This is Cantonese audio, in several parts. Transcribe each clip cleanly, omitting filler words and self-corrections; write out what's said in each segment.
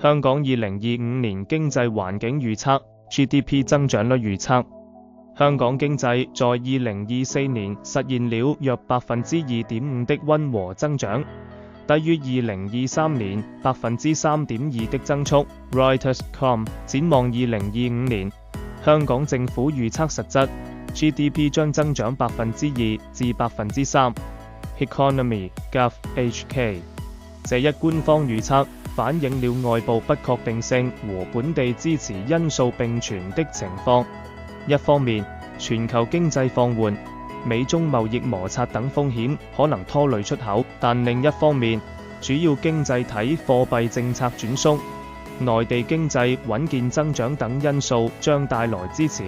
香港2025年經濟環境預測 GDP 增長率預測，香港經濟在2024年實現了約2.5%的溫和增長，低於2023年3.2%的增速。Reuters.com 展望2025年，香港政府預測實質 GDP 將增長2%至3%。Economy.gov.hk 這一官方預測反映了外部不確定性和本地支持因素並存的情況。一方面，全球經濟放緩、美中貿易摩擦等風險可能拖累出口，但另一方面，主要經濟體貨幣政策轉鬆、內地經濟穩健增長等因素將帶來支持。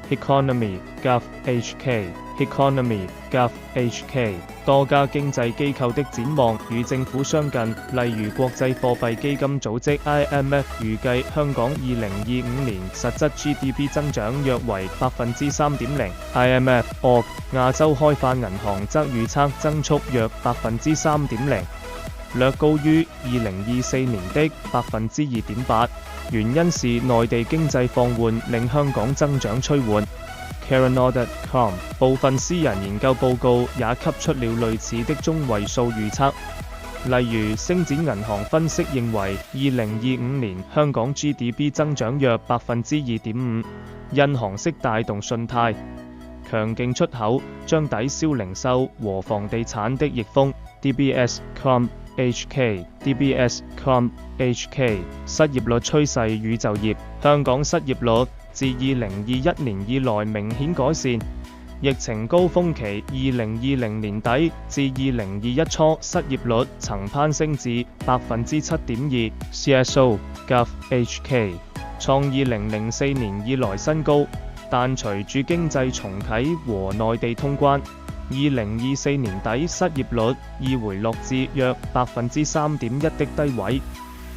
Economy.gov.hk 多家經濟機構的展望與政府相近，例如國際貨幣基金組織 IMF 預計香港2025年實質 GDP 增長約為3.0%。IMF、亞洲開發銀行則預測增速約3.0%，略高於2024年的2.8%。原因是內地經濟放緩令香港增長趨緩。Career.com 部分私人研究報告也給出了類似的中位數預測，例如星展銀行分析認為2025年香港 GDP 增長約2.5%，因韓式帶動信貸，強勁出口將抵消零售和房地產的逆風。DBS.com.hk 失業率趨勢與就業，香港失業率自2021年以來明顯改善，疫情高峰期2020年底至2021初失業率曾攀升至 7.2%。CSO.gov.hk 創2004年以來新高，但隨住經濟重啟和內地通關，2024年底失業率已回落至約 3.1% 的低位。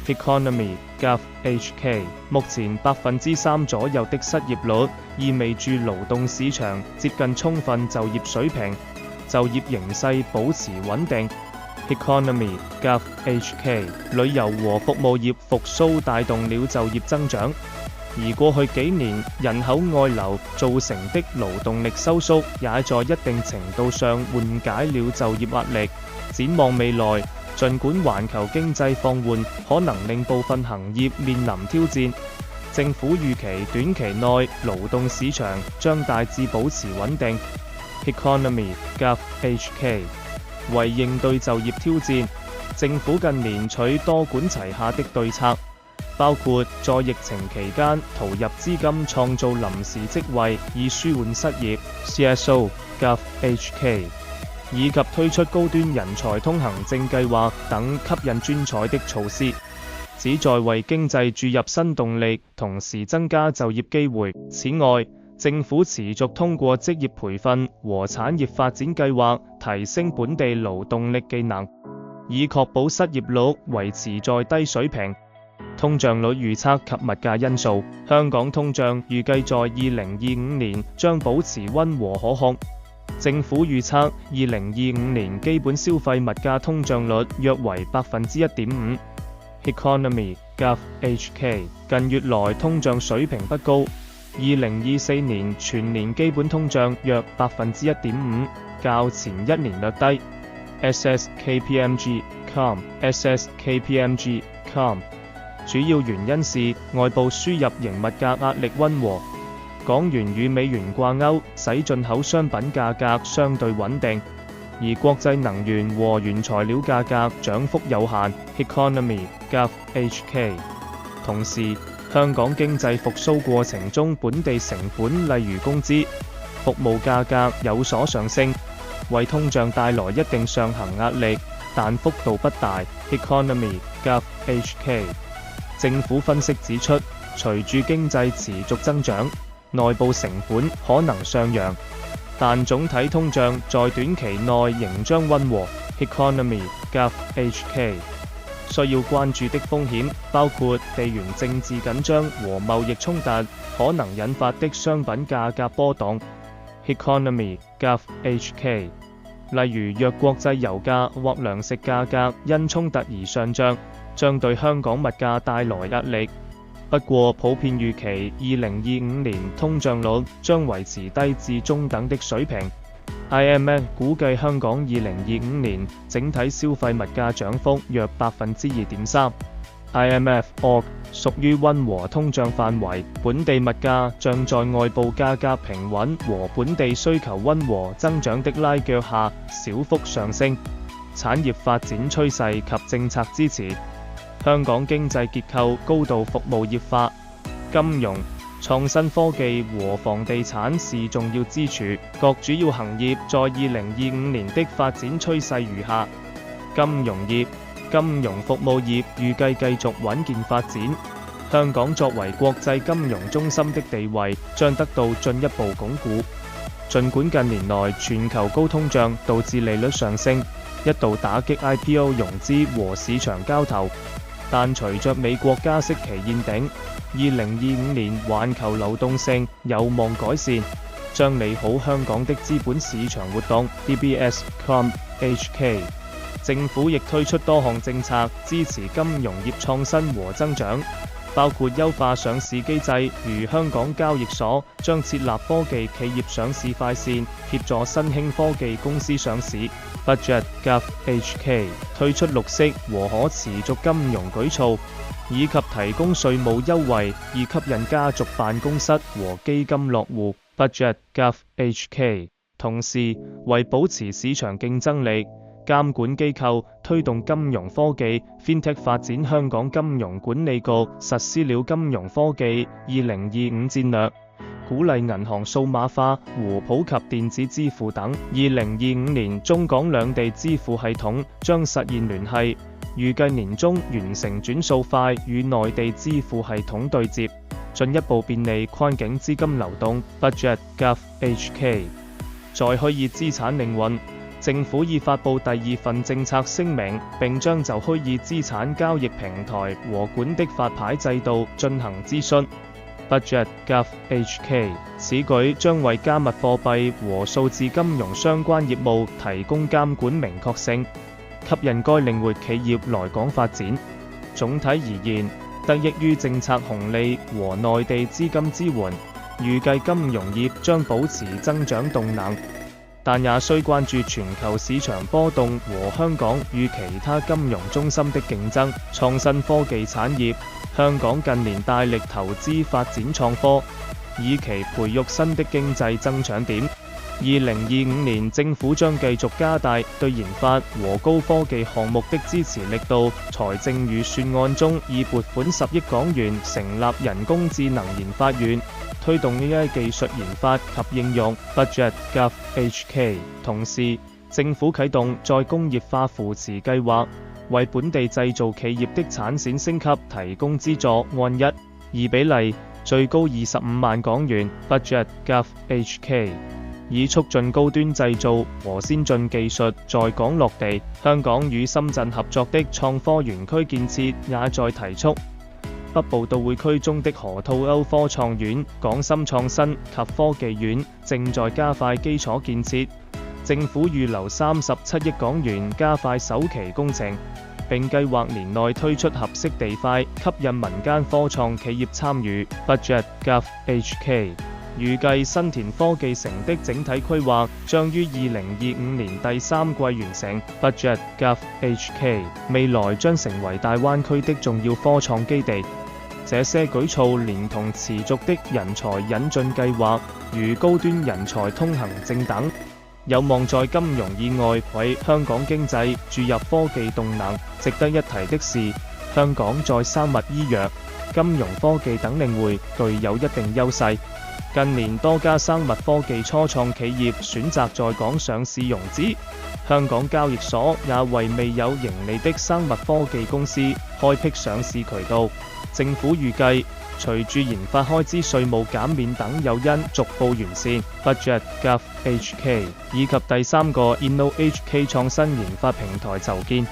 Economy.gov.hk 目前 3% 左右的失業率意味住勞動市場接近充分就業水平，就業形勢保持穩定。Economy.gov.hk 旅遊和服務業復甦帶動了就業增長，而過去幾年人口外流造成的勞動力收縮也在一定程度上緩解了就業壓力。展望未來，儘管環球經濟放緩可能令部分行業面臨挑戰，政府預期短期內勞動市場將大致保持穩定。Economy.gov.hk 為應對就業挑戰，政府近年取多管齊下的對策，包括在疫情期間投入資金創造臨時職位以舒緩失業 CSO.gov.hk 以及推出高端人才通行證計劃等吸引專才的措施，旨在為經濟注入新動力，同時增加就業機會。此外，政府持續通過職業培訓和產業發展計劃提升本地勞動力技能，以確保失業率維持在低水平。通脹率預測及物價因素，香港通脹預計在2025年將保持溫和可控。政府預測2025年基本消費物價通脹率約為 1.5%。Economy.gov.hk 近月來通脹水平不高，2024年全年基本通脹約 1.5%，較前一年略低。SSKPMG.com 主要原因是外部輸入型物價壓力溫和，港元與美元掛鈎，使進口商品價格相對穩定，而國際能源和原材料價格漲幅有限。Economy.gov.hk 同時，香港經濟復甦過程中本地成本例如工資、服務價格有所上升，為通脹帶來一定上行壓力，但幅度不大。Economy.gov.hk 政府分析指出，隨住經濟持續增長，內部成本可能上揚，但總體通脹在短期內仍將溫和。Economy.gov.hk 需要關注的風險包括地緣政治緊張和貿易衝突可能引發的商品價格波動。Economy.gov.hk 例如若國際油價或糧食價格因衝突而上漲，將對香港物價帶來壓力。不過，普遍預期2025年通脹率將維持低至中等的水平。IMF 估計香港2025年整體消費物價漲幅約2.3%。IMF 屬於溫和通脹範圍，本地物價將在外部價格平穩和本地需求溫和增長的拉鋸下小幅上升。產業發展趨勢及政策支持，香港經濟結構高度服務業化，金融、創新科技和房地產是重要支柱。各主要行業在2025年的發展趨勢如下：金融業、金融服務業預計繼續穩健發展。香港作為國際金融中心的地位將得到進一步鞏固。儘管近年來全球高通脹導致利率上升，一度打擊 IPO 融資和市場交投，但隨着美國加息期見頂，2025年環球流動性有望改善，將利好香港的資本市場活動。DBS HK 政府亦推出多項政策支持金融業創新和增長，包括優化上市機制，如香港交易所將設立科技企業上市快線，協助新興科技公司上市。Budget.gov.hk 推出綠色和可持續金融舉措，以及提供稅務優惠，以吸引家族辦公室和基金落戶。Budget.gov.hk 同時為保持市場競爭力，監管機構推動金融科技 FinTech 發展。香港金融管理局實施了金融科技2025戰略，鼓勵銀行數碼化和普及電子支付等。2025年中港兩地支付系統將實現聯繫，預計年中完成轉數快與內地支付系統對接，進一步便利跨境資金流動。Budget.gov.hk 在虛擬資產領域，政府已發布第2份政策聲明，並將就虛擬資產交易平台和管的發牌制度進行諮詢。Budget.gov.hk 此舉將為加密貨幣和數字金融相關業務提供監管明確性，吸引該領域企業來港發展。總體而言，得益於政策紅利和內地資金支援，預計金融業將保持增長動能，但也需關注全球市場波動和香港與其他金融中心的競爭。創新科技產業，香港近年大力投資發展創科，以期培育新的經濟增長點。2025年政府將繼續加大對研發和高科技項目的支持力度。財政預算案中已撥款10億港元成立人工智能研發院，推動 AI 技術研發及應用。Budget.gov.hk 同時，政府啟動再工業化扶持計劃，為本地製造企業的產線升級提供資助，按1:2比例，最高25萬港元。Budget.gov.hk 以促進高端製造和先進技術在港落地。香港與深圳合作的創科園區建設也在提速。北部都會區中的河套歐科創園、港深創新及科技園正在加快基礎建設，政府預留37億港元加快首期工程，並計劃年內推出合適地塊，吸引民間科創企業參與。Budget.gov.hk 預計新田科技城的整體規劃將於2025年第3季完成。Budget.gov.hk 未來將成為大灣區的重要科創基地。這些舉措連同持續的人才引進計劃，如高端人才通行證等，有望在金融以外為香港經濟注入科技動能。值得一提的是，香港在生物醫藥、金融科技等領域具有一定優勢。近年多家生物科技初創企業選擇在港上市融資，香港交易所也為未有盈利的生物科技公司開闢上市渠道。政府預計，隨住研發開支稅務減免等誘因逐步完善， Budget.gov.hk 以及第3個 InnoHK 創新研發平台籌建。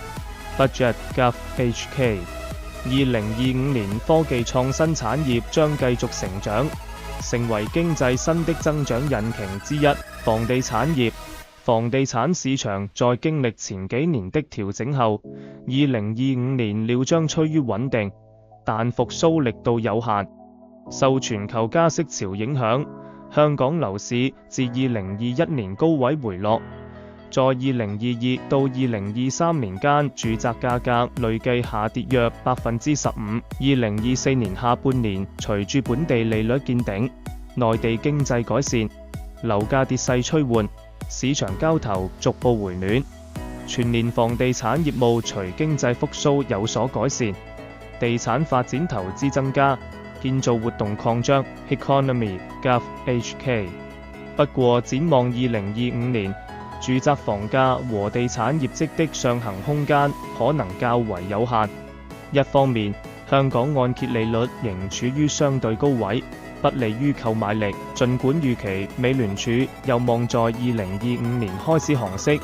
Budget.gov.hk 2025年科技創新產業將繼續成長，成為經濟新的增長引擎之一。房地產業房地產市場在經歷前幾年的調整後，2025年料將趨於穩定，但復甦力度有限。受全球加息潮影響，香港樓市自2021年高位回落，在2022到2023年間，住宅價格累計下跌約15%。2024年下半年，隨住本地利率見頂，內地經濟改善，樓價跌勢趨緩，市場交投逐步回暖，全年房地產業務隨經濟復甦有所改善，地產發展投資增加，建造活動擴張 Economy.Gov.hk。 不過展望2025年，住宅房價和地產業績的上行空間可能較為有限。一方面，香港按揭利率仍處於相對高位，不利於購買力。儘管預期美聯儲有望在2025年開始降息，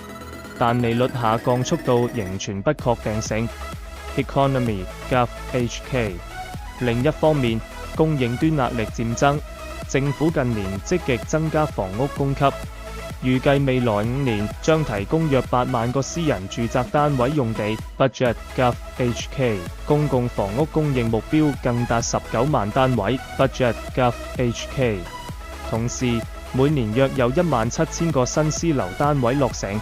但利率下降速度仍存不確定性。Economy.Gov.hk。 另一方面，供應端壓力漸增，政府近年積極增加房屋供給，預計未來5年將提供約8萬個私人住宅單位用地。Budget.Gov.hk。 公共房屋供應目標更達19萬單位。Budget.Gov.hk。 同時，每年約有17000個新私樓單位落成。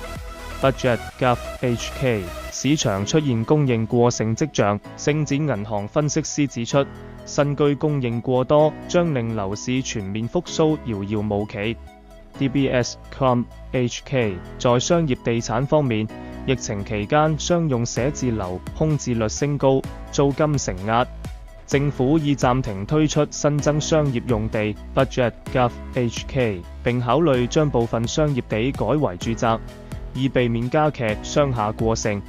Budget.Gov.hk。 市場出現供應過剩跡象，星展銀行分析師指出，新居供應過多將令樓市全面復甦遙遙無期。DBS.com.hk。 在商業地產方面，疫情期間商用寫字樓空置率升高，租金承壓，政府已暫停推出新增商業用地。Budget.Gov.hk。 並考慮將部分商業地改為住宅，以避免加劇商廈過剩。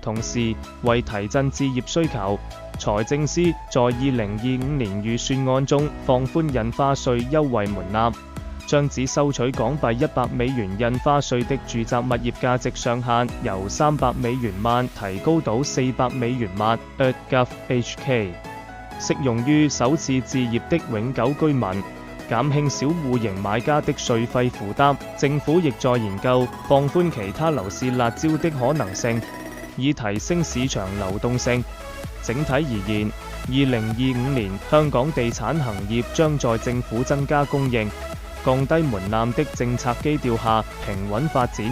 同時，為提振置業需求，財政司在2025年預算案中放寬印花稅優惠門檻，將只收取港幣100美元印花稅的住宅物業價值上限由300美元萬提高到400美元萬。Gov.hk。 適用於首次置業的永久居民，減輕小戶型買家的稅費負擔。政府亦在研究放寬其他樓市辣招的可能性，以提升市場流動性。整體而言，2025年香港地產行業將在政府增加供應、降低門檻的政策基調下平穩發展。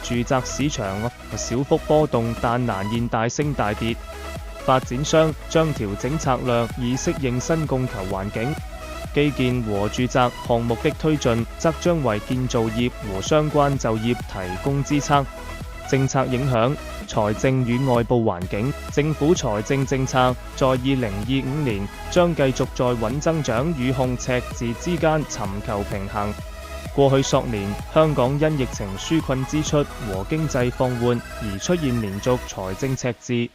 住宅市場小幅波動，但難見大升大跌。發展商將調整策略以適應新供求環境。基建和住宅項目的推進則將為建造業和相關就業提供支撐。政策影響、財政與外部環境。政府財政政策在2025年將繼續在穩增長與控赤字之間尋求平衡。過去數年，香港因疫情紓困支出和經濟放緩而出現連續財政赤字。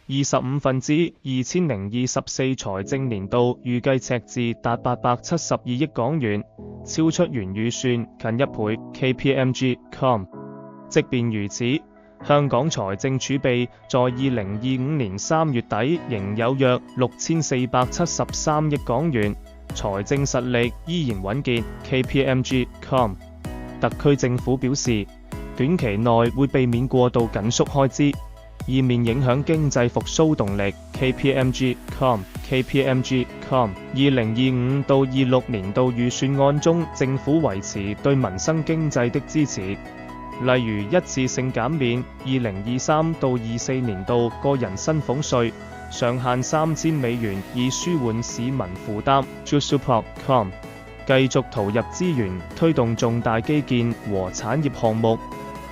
25分之2024財政年度預計赤字達872億港元，超出原預算近1倍。KPMG.com。 即便如此，香港財政儲備在2025年3月底仍有約6473億港元，財政實力依然穩健。KPMG.com。 特區政府表示，短期內會避免過度緊縮開支，以免影響經濟復甦動力。KPMG.com。 KPMG.com。 2025到26年度預算案中，政府維持對民生經濟的支持，例如一次性減免2023到24年度個人薪俸稅上限3000美元，以舒緩市民負擔。Jusup.com。 繼續投入資源推動重大基建和產業項目，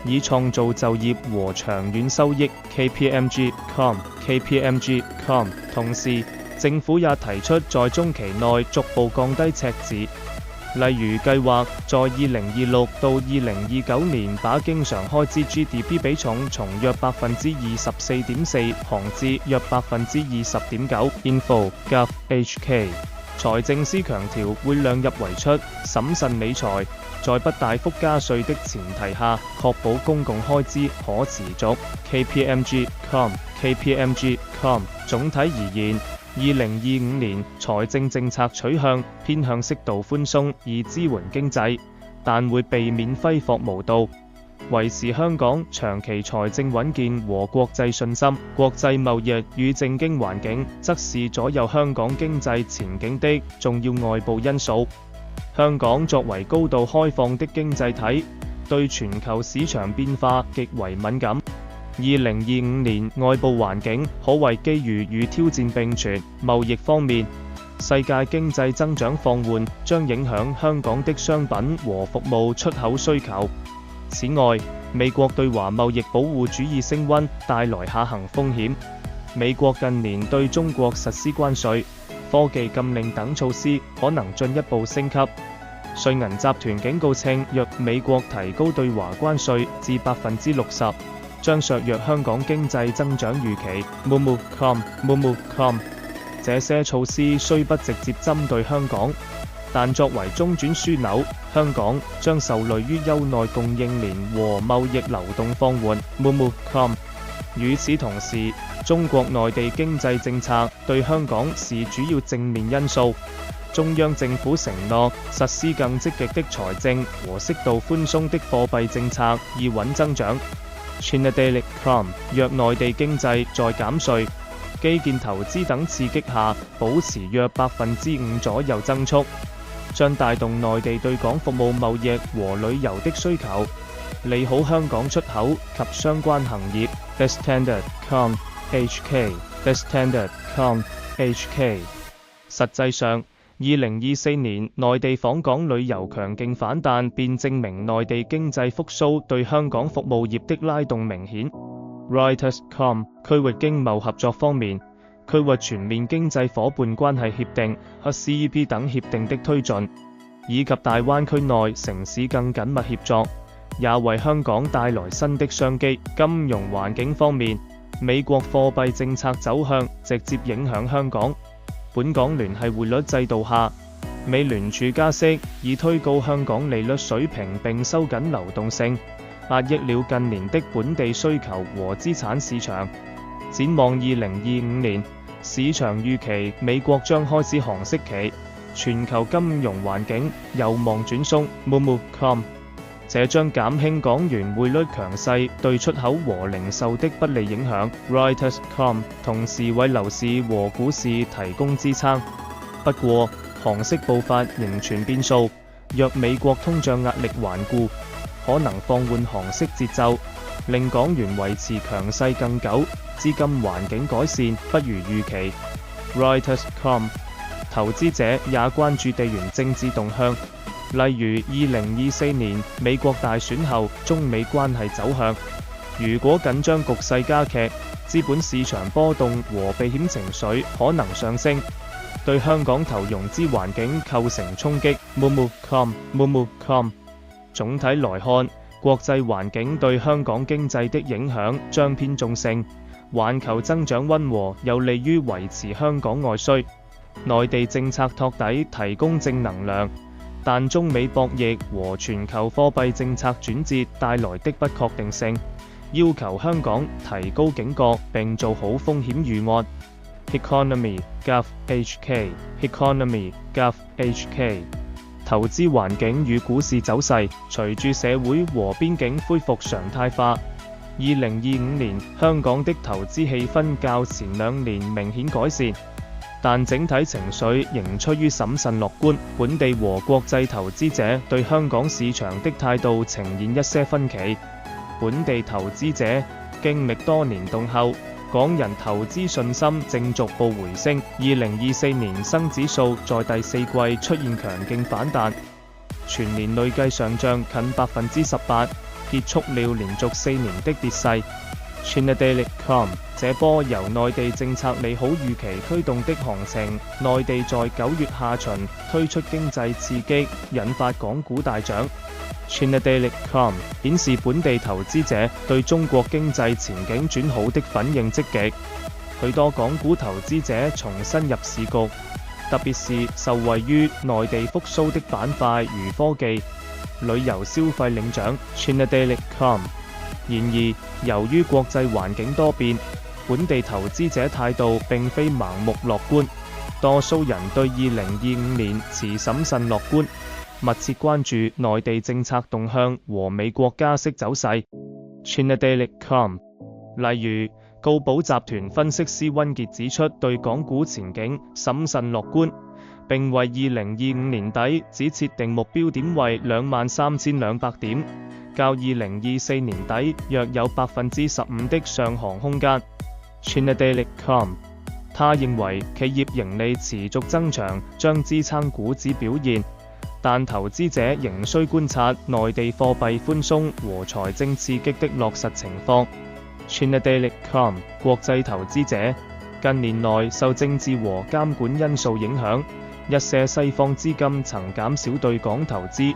以創造就業和長遠收益。KPMG.com。 KPMG.com。 同時，政府也提出在中期內逐步降低赤字，例如計劃在2026到2029年把經常開支 GDP 比重從約24.4%降至約20.9%。Info.Gov.hk。 財政司強調會量入為出，審慎理財，在不大幅加稅的前提下，確保公共開支可持續。KPMG.com。 KPMG.com。 總體而言，2025年財政政策取向偏向適度寬鬆以支援經濟，但會避免揮霍無度。維持香港長期財政穩健和國際信心。國際貿易與政經環境則是左右香港經濟前景的重要外部因素。香港作為高度開放的經濟體，對全球市場變化極為敏感。2025年外部環境可謂機遇與挑戰並存。貿易方面，世界經濟增長放緩將影響香港的商品和服務出口需求。此外，美國對華貿易保護主義升溫帶來下行風險。美國近年對中國實施關稅、科技禁令等措施可能進一步升級。瑞銀集團警告稱，若美國提高對華關稅至60%，將削弱香港經濟增長預期。這些措施雖不直接針對香港，但作為中轉樞紐，香港將受累於優內供應鏈和貿易流動放緩。與此同時，中國內地經濟政策對香港是主要正面因素。中央政府承諾實施更積極的財政和適度寬鬆的貨幣政策，以穩增長。若內地經濟在減稅、基建投資等刺激下保持約5%左右增速，將帶動內地對港服務貿易和旅遊的需求，利好香港出口及相關行業。The Standard HK。實際上，2024年內地訪港旅遊強勁反彈，便證明內地經濟復甦對香港服務業的拉動明顯。Reuters.com 區域經貿合作方面，區域全面經濟夥伴關係協定 （RCEP） 等協定的推進，以及大灣區內城市更緊密協作，也為香港帶來新的商機。金融環境方面，美國貨幣政策走向直接影響香港。本港聯繫匯率制度下，美聯儲加息以推高香港利率水平並收緊流動性，壓抑了近年的本地需求和資產市場。展望2025年，市場預期美國將開始降息期，全球金融環境有望轉鬆。這將減輕港元匯率強勢對出口和零售的不利影響。Reuters.com 同時為樓市和股市提供支撐。不過，降息步伐仍存變數，若美國通脹壓力頑固，可能放緩降息節奏，令港元維持強勢更久。資金環境改善不如預期。Reuters.com 投資者也關注地緣政治動向。例如2024年美國大選後中美關係走向，如果緊張局勢加劇，資本市場波動和避險情緒可能上升，對香港投融資環境構成衝擊。總體來看，國際環境對香港經濟的影響將偏中性，環球增長溫和有利於維持香港外需，內地政策托底提供正能量。但中美博弈和全球貨幣政策轉折帶來的不確定性，要求香港提高警覺並做好風險預案。Economy.gov.hk 投資環境與股市走勢，隨住社會和邊境恢復常態化，2025年香港的投資氣氛較前2年明顯改善。但整體情緒仍趨於審慎樂觀，本地和國際投資者對香港市場的態度呈現一些分歧。本地投資者經歷多年凍候，港人投資信心正逐步回升。2024年新指數在第4季出現強勁反彈，全年累計上漲近18%，結束了連續4年的跌勢。China.com 這波由內地政策利好預期推動的行情，內地在9月下旬推出經濟刺激，引發港股大漲。China.com 顯示本地投資者對中國經濟前景轉好的反應積極，許多港股投資者重新入市局，特別是受惠於內地復甦的板塊如科技、旅遊消費領漲。China.com然而，由於國際環境多變，本地投資者態度並非盲目樂觀，多數人對2025年持審慎樂觀。密切關注內地政策動向和美國加息走勢。ChinaDaily.com 例如，高寶集團分析師溫傑指出，對港股前景審慎樂觀，並為2025年底只設定目標點為23,200點，較2024年底約有15%的上行空間。ChinaDaily.com 他認為企業盈利持續增長將支撐股指表現，但投資者仍需觀察內地貨幣寬鬆和財政刺激的落實情況。ChinaDaily.com 國際投資者近年內受政治和監管因素影響，一些西方資金曾減少對港投資。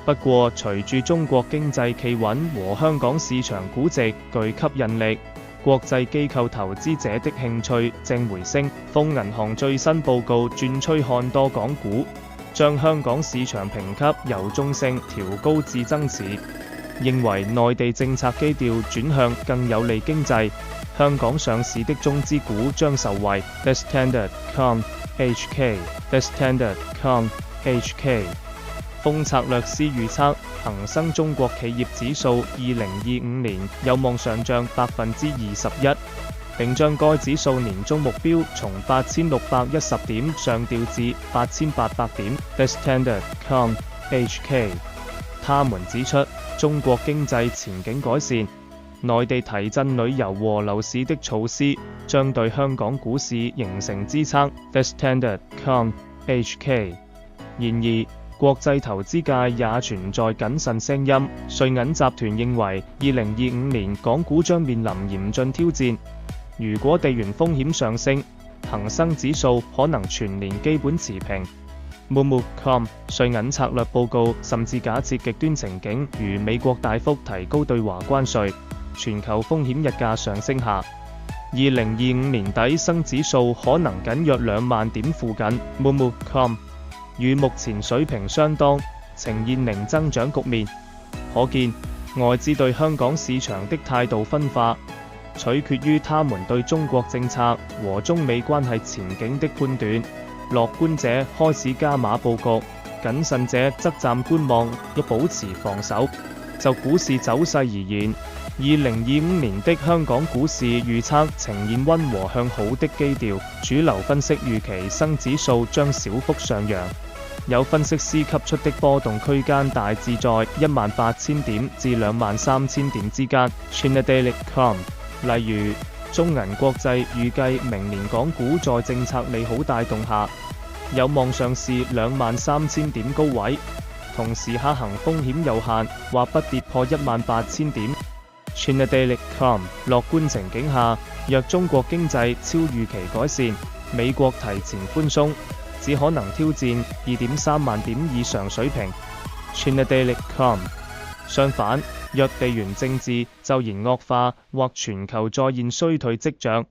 不過，隨住中國經濟企穩和香港市場估值具吸引力，國際機構投資者的興趣正回升。豐銀行最新報告轉趨看多港股，將香港市場評級由中性調高至增持，認為內地政策基調轉向更有利經濟，香港上市的中資股將受惠。The Standard.com HK The Standard.com HK 豐策略師預測，恒生中國企業指數2025年有望上漲21%，並將該指數年終目標從8,610點上調至8,800點。The Standard.com HK 他們指出，中國經濟前景改善，內地提振旅遊和樓市的措施將對香港股市形成支撐。The Standard.com HK 然而，國際投資界也存在謹慎聲音。瑞銀集團認為，2025年港股將面臨嚴峻挑戰。如果地緣風險上升，恒生指數可能全年基本持平。Moomoo.com 瑞銀策略報告甚至假設極端情景，如美國大幅提高對華關稅，全球風險日價上升下，2025年底新指數可能僅約2萬點附近。Moomoo.com與目前水平相當，呈現零增長局面。可見，外資對香港市場的態度分化，取決於他們對中國政策和中美關係前景的判斷。樂觀者開始加碼佈局，謹慎者則暫觀望，要保持防守。就股市走勢而言，2025年的香港股市預測呈現溫和向好的基調，主流分析預期新指數將小幅上揚。有分析師給出的波動區間大致在18,000點至23,000點之間。ChinaDaily.com 例如，中銀國際預計明年港股在政策利好帶動下，有望上試23,000點高位，同時下行風險有限，或不跌破18,000點。ChinaDaily.com 樂觀情景下，若中國經濟超預期改善，美國提前寬鬆，只可能挑戰2.3萬點以上水平。ChinaDaily.com 相反，若地緣政治驟然惡化或全球再現衰退跡象，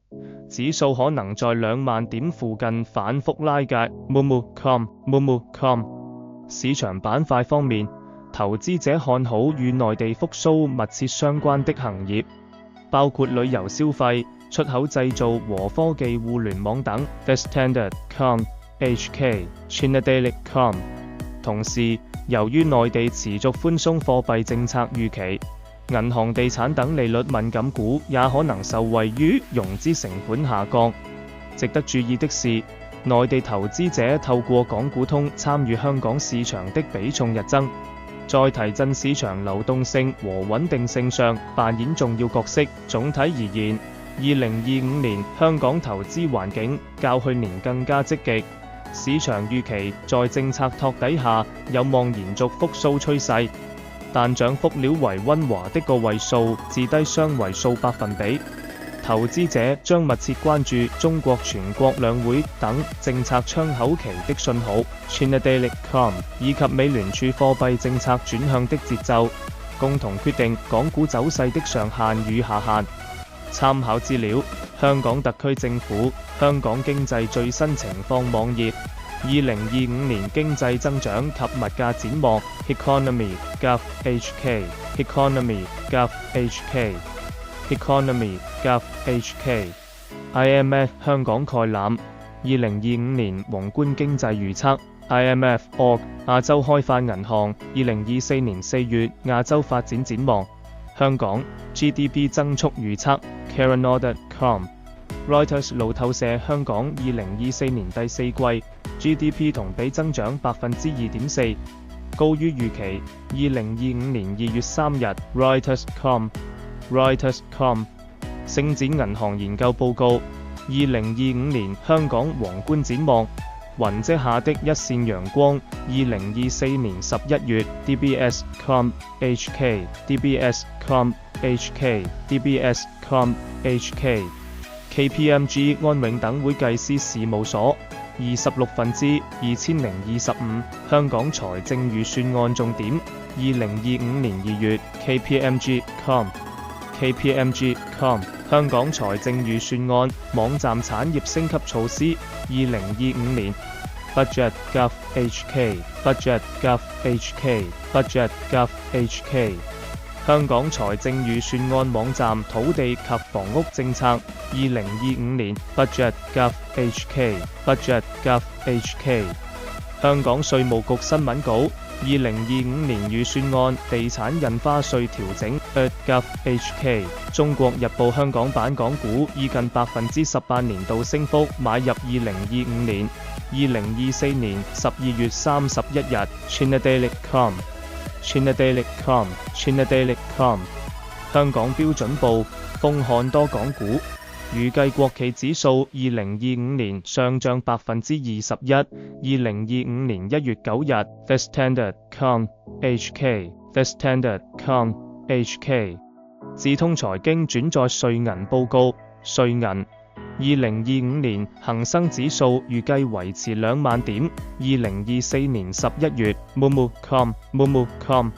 指數可能在2萬點附近反覆拉鋸。Moomoo.com 市場板塊方面，投資者看好與內地復甦密切相關的行業，包括旅遊消費、出口製造和科技互聯網等。The Standard.com HK ChinaDaily.com 同時，由於內地持續寬鬆貨幣政策預期，銀行、地產等利率敏感股也可能受惠於融資成本下降。值得注意的是，內地投資者透過港股通參與香港市場的比重日增，在提振市場流動性和穩定性上扮演重要角色。總體而言，2025年香港投資環境較去年更加積極。市場預期在政策托底下有望延續復甦趨勢，但漲幅略為溫和的個位數至低雙位數百分比。投資者將密切關注中國全國兩會等政策窗口期的信號、ChinaDaily.com 以及美聯儲貨幣政策轉向的節奏，共同決定港股走勢的上限與下限。參考資料：香港特區政府香港經濟最新情況網頁，2025年經濟增長及物價展望 Economy.gov.hk Economy.gov.hk Economy.gov.hk IMF 香港概覽2025年宏觀經濟預測 IMF.org 亞洲開發銀行2024年4月亞洲發展展望。香港 GDP 增速預測 Karen.com Reuters 路透社香港2024年第四季 GDP 同比增長 2.4%， 高於預期。2025年2月3日 Reuters.com 星展銀行研究報告2025年香港宏觀展望，雲遮下的一線陽光。2024年11月 DBS.com.HK DBS.com.HK DBS.com.HK KPMG 安永等會計師事務所26分之2025香港財政預算案重點。2025年2月 KPMG.com 香港財政預算案網站產業升級措施。2025年 Budget.gov.hk Budget.gov.hk Budget.gov.hk 香港財政預算案網站土地及房屋政策。2025年 Budget.gov.hk Budget.gov.hk 香港稅務局新聞稿2025年預算案地產印花稅調整。Budget.gov.hk 中國日報香港版港股以近 18% 年度升幅買入2025年2024年12月31日 Chinadaily.com Chinadaily.com 香港標準報豐看多港股預計國企指數2025年上漲 21%。2025年1月9日 The Standard.com.hk The Standard.com.hk 智通財經轉載瑞銀報告，瑞銀2025年恒生指數預計維持2萬點。2024年11月 Moomoo.com